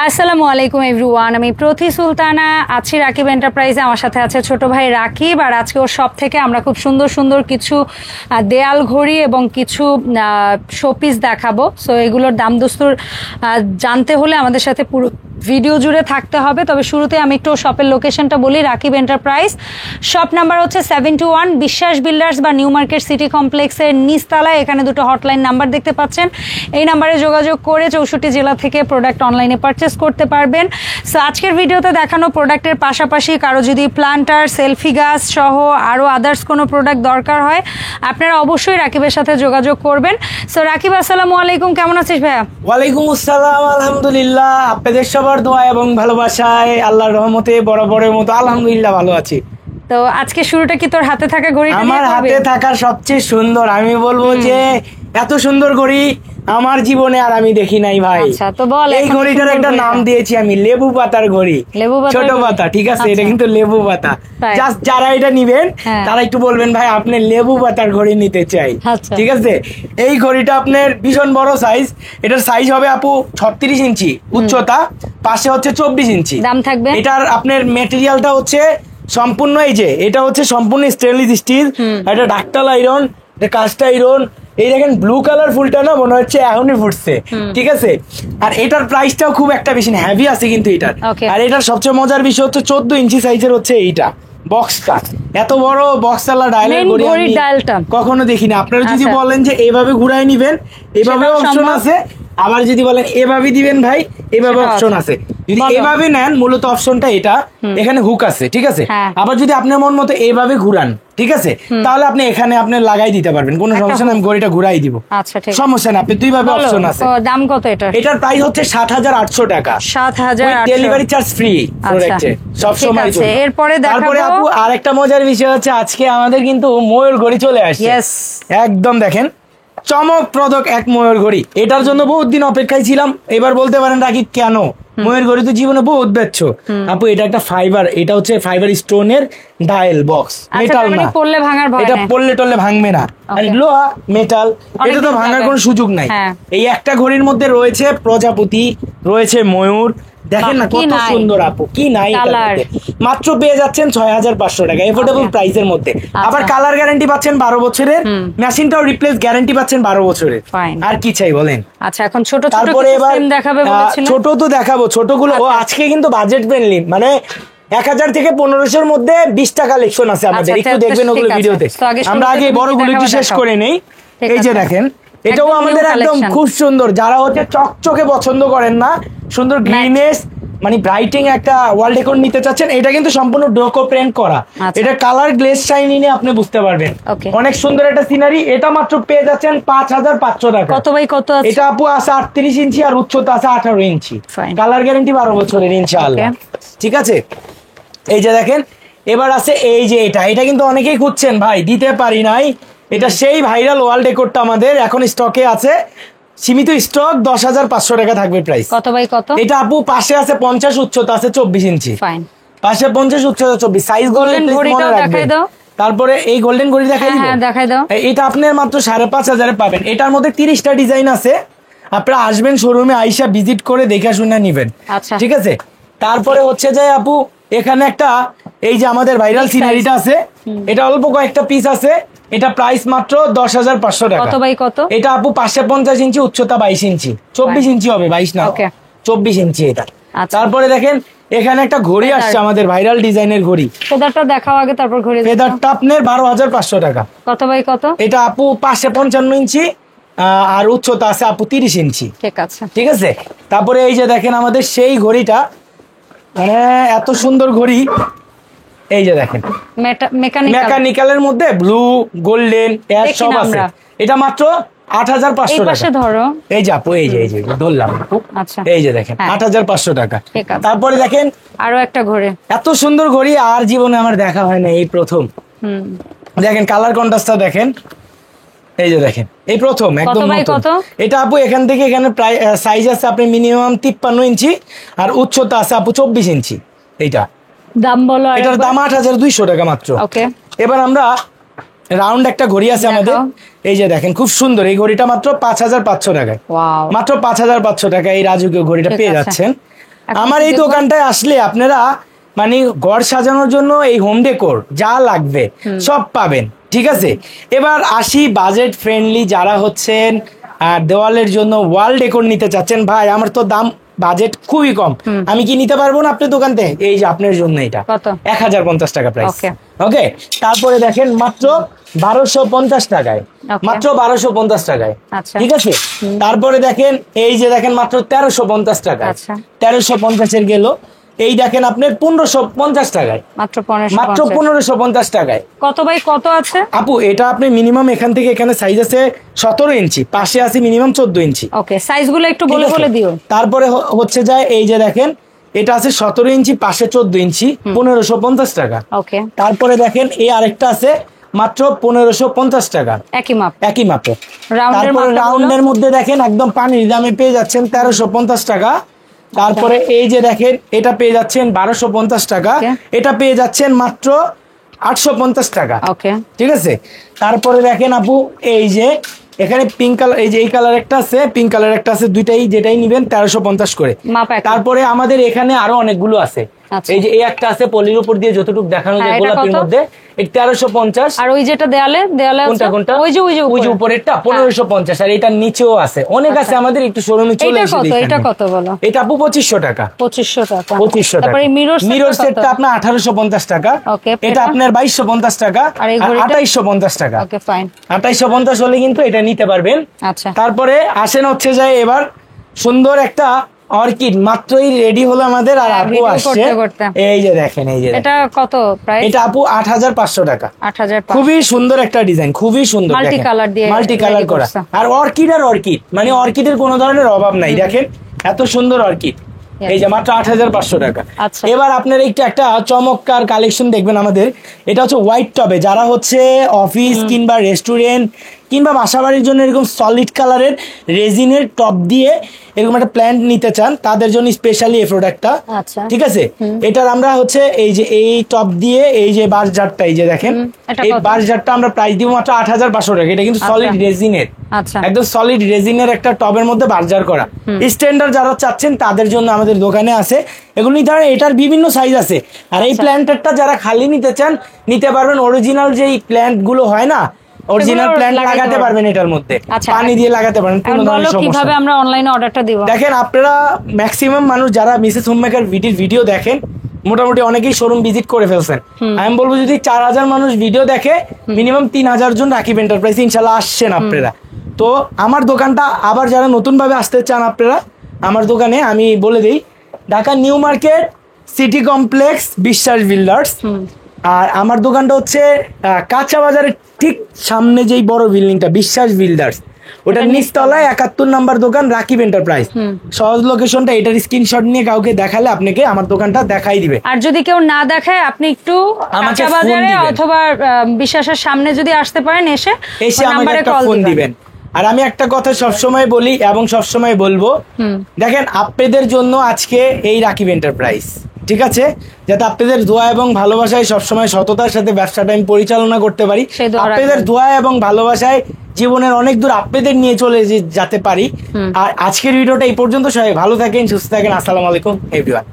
আসসালামু আলাইকুম এভরিওয়ান, আমি প্রতি সুলতানা আছি রাকিব এন্টারপ্রাইজে। আমার সাথে আছে ছোট ভাই রাকিব। আর আজকে ওর শপ থেকে আমরা খুব সুন্দর সুন্দর কিছু দেয়াল ঘড়ি এবং কিছু শোপিস দেখাবো। সো এগুলোর দাম দস্তুর জানতে হলে আমাদের সাথে পুরো ভিডিও জুড়ে থাকতে হবে। তবে শুরুতে আমি একটু শপের লোকেশনটা বলি। রাকিব এন্টারপ্রাইজ শপ নাম্বার হচ্ছে 721 বিশ্বাস বিল্ডার্স বা নিউ মার্কেট সিটি কমপ্লেক্সের নিচতলায়। এখানে দুটো হটলাইন নাম্বার দেখতে পাচ্ছেন, এই নাম্বারে যোগাযোগ করে 64 জেলা থেকে প্রোডাক্ট অনলাইনে পারচেস করতে পারবেন। সো আজকের ভিডিওতে দেখানো প্রোডাক্টের পাশাপাশি কারো যদি প্লান্টার, সেলফি গাছ সহ আরও আদার্স কোনো প্রোডাক্ট দরকার হয় আপনারা অবশ্যই রাকিবের সাথে যোগাযোগ করবেন। সো রাকিব, আসসালামু আলাইকুম, কেমন আছিস ভাইয়া? ওয়ালাইকুম আসসালাম, আলহামদুলিল্লাহ। আপনাদের সবার দোয়া এবং ভালোবাসায় আল্লাহর রহমতে বরাবরের মতো আলহামদুলিল্লাহ ভালো আছি। তো আজকে শুরুটা কি তোর হাতে থাকা ঘড়ি? আমার হাতে থাকা সবচেয়ে সুন্দর, আমি বলবো যে এত সুন্দর ঘড়ি আমার জীবনে আর আমি দেখি নাই ভাই। আচ্ছা, তো বল এই ঘড়িটার একটা নাম দিয়েছি আমি লেবু পাতার ঘড়ি। ছোট পাতা, ঠিক আছে, এটা কিন্তু লেবু পাতা। জাস্ট যারা এটা নিবেন তারা একটু বলবেন ভাই আপনি লেবু পাতার ঘড়ি নিতে চাই, ঠিক আছে। এই ঘড়িটা আপনার ভীষণ বড় সাইজ, এটার সাইজ হবে আপু 36 ইঞ্চি উচ্চতা, পাশে হচ্ছে 24 ইঞ্চি দাম থাকবে। এটার আপনার মেটেরিয়ালটা হচ্ছে সম্পূর্ণ, এই যে এটা হচ্ছে সম্পূর্ণ স্টেনলেস স্টিল, এটা ডাক্তাল আয়রন, এটা কাস্ট আয়রন। এই দেখেন ব্লু কালার ফুলটা না মনে হচ্ছে এখনই ফুটছে, ঠিক আছে। আর এটার প্রাইসটাও খুব একটা বেশি হেভি আছে কিন্তু এটার। আর এটার সবচেয়ে মজার বিষয় হচ্ছে 14 ইঞ্চি সাইজের হচ্ছে এইটা বক্সটা। এত বড় বক্স আলা ডায়ালের ঘড়ি আমি কখনো দেখিনি। আপনারা যদি বলেন যে এইভাবে ঘুরাই নিবেন, এভাবে অপশন আছে। আবার যদি বলেন এভাবে দিবেন ভাই, এভাবে অপশন আছে। যদি এভাবে নেন, মূলত অপশনটা এটা, এখানে হুক আছে, ঠিক আছে। আবার যদি আপনার মন মতো এইভাবে ঘুরান, ঠিক আছে, তাহলে আপনি এখানে আপনি লাগাই দিতে পারবেন, কোনো সমস্যা নেই। আমি ঘড়িটা ঘুরাই দিব, সমস্যা নেই। আপনি দুইভাবে অপশন আছে। দাম কত এটা? এটার প্রাইস হচ্ছে ৭৮০০ টাকা। ৭৮০০, ডেলিভারি চার্জ ফ্রি সব সময়। এরপরে তারপরে আপু আরেকটা মজার বিষয় হচ্ছে আজকে আমাদের কিন্তু ময়ূর ঘড়ি চলে আসছে। একদম দেখেন চমকপ্রদ এক ময়ূর ঘড়ি। এটার জন্য বহুত দিন অপেক্ষায় ছিলাম। এবার বলতে পারেন রাকিব কেন, ময়ূর ঘড়ি তো জীবনে বহুত বেচছ আপু। এটা একটা ফাইবার, এটা হচ্ছে ফাইবার স্টোনের ডায়াল বক্স, মেটাল না। এটা পড়লে টললে ভাঙবে না, আর লোহা মেটাল, এটা তো ভাঙার কোনো সুযোগ নাই। এই একটা ঘড়ির মধ্যে রয়েছে প্রজাপতি, রয়েছে ময়ূর, দেখেন না কত সুন্দর আপু, কি নাই। মাত্র পেয়ে যাচ্ছেন ৬৫০০ টাকা এফোর্ডেবল প্রাইসের মধ্যে। আবার কালার গ্যারান্টি পাচ্ছেন ১২ বছরের, মেশিনটাও রিপ্লেস গ্যারান্টি পাচ্ছেন ১২ বছরের। আর কি চাই বলেন? আচ্ছা, এখন ছোট ছোট তারপরে এবার দেখাবে বলেছিলেন। ছোট তো দেখাবো, ছোটগুলো আজকে কিন্তু বাজেট ফ্রেন্ডলি, মানে ১০০০ থেকে ১৫০০-র মধ্যে ২০টা কালেকশন আছে আমাদের, একটু দেখবেন ওগুলো ভিডিওতে। আমরা আগে বড়গুলো একটু শেষ করে নেই। এই যে দেখেন, এটাও আমাদের একদম খুব সুন্দর। যারা হচ্ছে চকচকে পছন্দ করেন না, সুন্দর গ্রিনেস মানে ব্রাইটিং একটা ওয়াল ডেকোর নিতে চাচ্ছেন, এটা কিন্তু সম্পূর্ণ ডোকো প্রিন্ট করা। এটা কালার গ্লেজ শাইনি নিয়ে আপনি বুঝতে পারবেন, অনেক সুন্দর একটা সিনারি। এটা মাত্র পেয়ে যাচ্ছেন ৫৫০০ টাকা। কত বাই কত? এটা আপু আছে ৩৮ ইঞ্চি আর উচ্চতা আছে ১৮ ইঞ্চি। কালার গ্যারান্টি ১২ বছরের ইনশাআল্লাহ, ঠিক আছে। এই যে দেখেন, এবার আছে এই যে এটা কিন্তু অনেকেই খুঁজছেন ভাই, দিতে পারি নাই। এটা সেই ভাইরাল ওয়াল ডেকোরটা আমাদের এখন স্টকে আছে, সীমিত স্টক, ১০৫০০ টাকা থাকবে প্রাইস। কত বাই কত? এটা আপু পাশে আছে ৫০, উচ্চতা আছে ২৪ ইঞ্চি। পাশে ৫০, উচ্চতা ২৪, সাইজ গোল্ডেন ঘড়িটা দেখাই দাও। তারপরে এই গোল্ডেন ঘড়ি দেখাই দিব। হ্যাঁ দেখাই দাও। এটা আপনি মাত্র ৫৫০০ পাবেন। এটার মধ্যে ৩০টা ডিজাইন আছে, আপনারা আসবেন শোরুমে, আইসা ভিজিট করে দেখে শুনে নিবেন, ঠিক আছে। তারপরে হচ্ছে যে আপু এখানে একটা এই যে আমাদের ভাইরাল সিনারিটা আছে, এটা অল্প কয়েকটা পিস আছে। এটা প্রাইস মাত্র ১০৫০০ টাকা। কত বাই কত? এটা আপু পাশে ৫০ ইঞ্চি, উচ্চতা ২২ ইঞ্চি, ২৪ ইঞ্চি হবে, ২২ না ২৪ ইঞ্চি এটা। তারপরে দেখেন এখানে একটা ঘড়ি আসছে আমাদের ভাইরাল ডিজাইনের ঘড়ি। ফেদারটা দেখাও আগে, তারপর ঘড়ি। ফেদারটা আপনার ১২৫০০ টাকা। কত বাই কত? এটা আপু পাশে ৫৫ ইঞ্চি আর উচ্চতা আছে আপু ৩০ ইঞ্চি, ঠিক আছে, ঠিক আছে। তারপরে এই যে দেখেন আমাদের সেই ঘড়িটা, মানে এত সুন্দর ঘড়ি। এই যে দেখেন মেকানিক্যালের মধ্যে ব্লু গোল্ডেন সব আছে। এটা মাত্র ৮৫০০ টাকা। এই যে আপু এই যে ধরলাম, এই যে দেখেন ৮৫০০ টাকা। তারপরে দেখেন আরো একটা ঘড়ি, এত সুন্দর ঘড়ি আর জীবনে আমার দেখা হয় না, এই প্রথম। দেখেন কালার কন্ট্রাস্টটা দেখেন, এই যে দেখেন এই প্রথম একদম নতুন। এটা আপু এখান থেকে এখানে প্রায় সাইজ আছে আপনি মিনিমাম ৫৩ ইঞ্চি আর উচ্চতা আছে আপু ২৪ ইঞ্চি। এইটা দাম বলো? এটার দাম ৮২০০ টাকা মাত্র। এবার আমরা রাউন্ড একটা ঘড়ি আছে আমাদের, এই যে দেখেন খুব সুন্দর। এই ঘড়িটা মাত্র ৫৫০০ টাকায়, মাত্র ৫৫০০ টাকায় এই রাজকীয় ঘড়িটা পেয়ে যাচ্ছেন। আমার এই দোকানটায় আসলে আপনারা মানে ঘর সাজানোর জন্য এই হোম ডেকোর যা লাগবে সব পাবেন, ঠিক আছে। এবার আসি বাজেট ফ্রেন্ডলি যারা হচ্ছেন দেওয়ালের জন্য ওয়াল ডেকোর নিতে চাচ্ছেন। ভাই আমার তো দাম বাজেট খুবই কম, আমি কি নিতে পারবো না আপনার দোকান থেকে? এই যে আপনার জন্য এটা 1050 টাকা প্রাইস। ওকে, তারপরে দেখেন মাত্র 1250 টাকায়, মাত্র 1250 টাকায়, ঠিক আছে। তারপরে দেখেন এই যে দেখেন মাত্র 1350 টাকায়, 1350 এর গেল। এই দেখেন আপনার 1550 টাকায়, মাত্র 1550 টাকায়। কত বাই কত আছে আপু? এটা আপনি মিনিমাম এখান থেকে এখানে সাইজ আছে 17 ইঞ্চি, পাশে আছে মিনিমাম 14 ইঞ্চি। ওকে, সাইজগুলো একটু বলে দিও। তারপরে হচ্ছে যায় এই যে দেখেন এটা আছে 17 ইঞ্চি, পাশে 14 ইঞ্চি, 1550 টাকা। ওকে, তারপরে দেখেন এই আরেকটা আছে মাত্র 1550 টাকা, একই মাপে। তারপরে রাউন্ডের মধ্যে দেখেন একদম পানির দামে পেয়ে যাচ্ছেন 1350 টাকা। তারপরে এই যে দেখেন এটা পেয়ে যাচ্ছেন 1250 টাকা, এটা পেয়ে যাচ্ছেন মাত্র 850 টাকা। ওকে, ঠিক আছে। তারপরে দেখেন আপু এই যে এখানে পিঙ্ক কালার, এই যে এই কালার একটা আছে, পিঙ্ক কালার একটা আছে, দুইটাই যেটাই নিবেন 1350 করে। তারপরে আমাদের এখানে আরো অনেকগুলো আছে, এই যে এই একটা আছে পলির উপর দিয়ে যতটুকু দেখানো যায় গোলাপের মধ্যে, 1350। আর ওই যেটা দেয়ালে কোনটা ওই যে উপরেরটা 1550, আর এটার নিচেও আছে, অনেক আছে আমাদের। একটু শোরুমে চলে এসে দেখেন। এটা কত বলো? এটা আপু 2500 টাকা। 2500 টাকা। তারপরে মিরর সেটটা আপনার 1850 টাকা। এটা আপনার 2250 টাকা আর 2850 টাকা। ওকে, ফাইন। 2850 হলে কিন্তু এটা নিতে পারবেন। আচ্ছা, তারপরে আসেন হচ্ছে যায় এবার সুন্দর একটা অর্কিড মাত্রই রেডি হলো আমাদের, আর আপু আসছে। এই যে দেখেন, এই যে এটা কত প্রাইস? এটা আপু 8500 টাকা। 8500। খুবই সুন্দর একটা ডিজাইন, খুবই সুন্দর, মাল্টি কালার করা। আর অর্কিড মানে অর্কিডের কোনো ধরনের অভাব নাই। দেখেন এত সুন্দর অর্কিড, এই যে মাত্র 8500 টাকা। এবার আপনার একটা চমৎকার কালেকশন দেখবেন আমাদের। এটা হচ্ছে হোয়াইট টবে, যারা হচ্ছে অফিস কিংবা রেস্টুরেন্ট কিংবা বাসাবাড়ির জন্য এরকম সলিড কালারের রেজিনের টপ দিয়ে এরকম একটা প্ল্যান্ট নিতে চান, তাদের জন্য স্পেশালি এই প্রোডাক্টটা, ঠিক আছে। এটার আমরা হচ্ছে এই যে এই টপ দিয়ে এই যে বাঁশ জারটা, এই যে দেখেন এই বাঁশ জারটা আমরা প্রাইস দিব মাত্র 8500 টাকা। এটা কিন্তু সলিড রেজিনের, একদম সলিড রেজিনের একটা টবের মধ্যে বাঁশ জার করা। স্ট্যান্ডার্ড যারা চাচ্ছেন তাদের জন্য আমাদের দোকানে আছে এগুলো নিতে পারেন। এটার বিভিন্ন সাইজ আছে। আর এই প্ল্যান্টারটা যারা খালি নিতে চান নিতে পারবেন। অরিজিনাল যেই প্ল্যান্ট গুলো হয় না, অরিজিনাল প্ল্যান্ট লাগাতে পারবেন এটার মধ্যে, পানি দিয়ে লাগাতে পারবেন, কোনো ধরনের সমস্যা। কিভাবে আমরা অনলাইনে অর্ডারটা দিব? দেখেন আপনারা ম্যাক্সিমাম মানুষ যারা মিসেস হোমমেকার ভিডিও দেখেন, মোটামুটি অনেকেই শোরুম ভিজিট করে ফেলছেন। আমি বলবো যদি 4000 মানুষ ভিডিও দেখে, মিনিমাম 3000 জন রাকিব এন্টারপ্রাইজ ইনশাল্লাহ আসছেন আপনারা। তো আমার দোকানটা আবার যারা নতুন ভাবে আসতে চান আপনারা আমার দোকানে, আমি বলে দিই Dhaka new market city complex বিশ্বাস বিল্ডার্স। আর আমার দোকানটা হচ্ছে কাঁচা বাজারের ঠিক সামনে যেই বড় বিল্ডিংটা বিশ্বাস বিল্ডার্স, ওটার নিচতলায় 71 নাম্বার দোকান রাকিব এন্টারপ্রাইজ। সহজ লোকেশনটা, এটার স্ক্রিনশট নিয়ে কাউকে দেখালে আপনাকে আমার দোকানটা দেখাই দিবে। আর যদি কেউ না দেখায় আপনি একটু কাঁচা বাজারে অথবা বিশ্বাসের সামনে যদি আসতে পারেন, এসে আমাকে একটা ফোন দিবেন। আর আমি একটা কথা সবসময় বলি এবং সবসময় বলবো, দেখেন আপনাদের জন্য আজকে এই রাকিব এন্টারপ্রাইজ, ঠিক আছে, যাতে আপনাদের দোয়া এবং ভালোবাসায় সবসময় সততার সাথে ব্যবসাটা আমি পরিচালনা করতে পারি। আপনাদের দোয়া এবং ভালোবাসায় জীবনের অনেক দূর আপনাদের নিয়ে চলে যেতে পারি। আর আজকের ভিডিওটা এই পর্যন্ত। সবাই ভালো থাকেন, সুস্থ থাকেন। আসসালামু আলাইকুম এভরিওয়ান।